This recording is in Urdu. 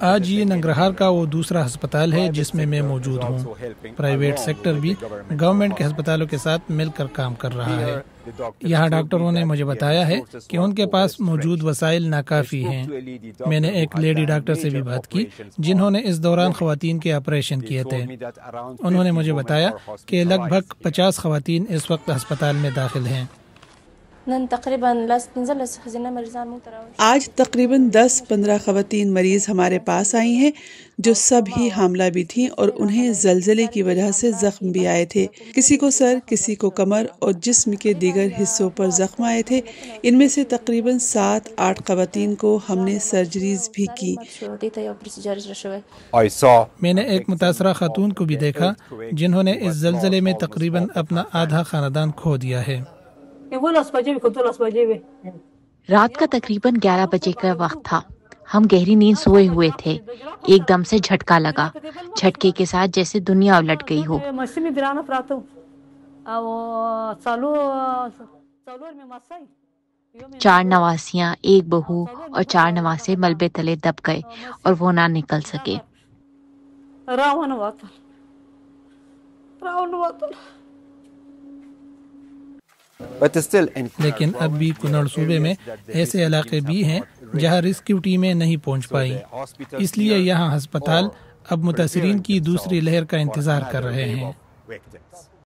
آج یہ ننگرہار کا وہ دوسرا ہسپتال ہے جس میں میں موجود ہوں۔ پرائیویٹ سیکٹر بھی گورنمنٹ کے ہسپتالوں کے ساتھ مل کر کام کر رہا ہے۔ یہاں ڈاکٹروں نے مجھے بتایا ہے کہ ان کے پاس موجود وسائل ناکافی ہیں۔ میں نے ایک لیڈی ڈاکٹر سے بھی بات کی جنہوں نے اس دوران خواتین کے آپریشن کیے تھے۔ انہوں نے مجھے بتایا کہ لگ بھگ 50 خواتین اس وقت ہسپتال میں داخل ہیں۔ آج تقریباً 10-15 خواتین مریض ہمارے پاس آئی ہیں جو سب ہی حاملہ بھی تھیں اور انہیں زلزلے کی وجہ سے زخم بھی آئے تھے۔ کسی کو سر، کسی کو کمر اور جسم کے دیگر حصوں پر زخم آئے تھے۔ ان میں سے تقریباً 7-8 خواتین کو ہم نے سرجریز بھی کی۔ میں نے ایک متاثرہ خاتون کو بھی دیکھا جنہوں نے اس زلزلے میں تقریباً اپنا آدھا خاندان کھو دیا ہے۔ رات کا تقریباً 11 بجے کا وقت تھا۔ ہم گہری نیند سوئے ہوئے تھے۔ ایک دم سے جھٹکا لگا، جھٹکے کے ساتھ جیسے دنیا الٹ گئی ہو۔ 4 نواسیاں، ایک بہو اور 4 نواسے ملبے تلے دب گئے اور وہ نہ نکل سکے۔ لیکن اب بھی کنڑ صوبے میں ایسے علاقے بھی ہیں جہاں ریسکیو ٹیمیں نہیں پہنچ پائیں، اس لیے یہاں ہسپتال اب متاثرین کی دوسری لہر کا انتظار کر رہے ہیں۔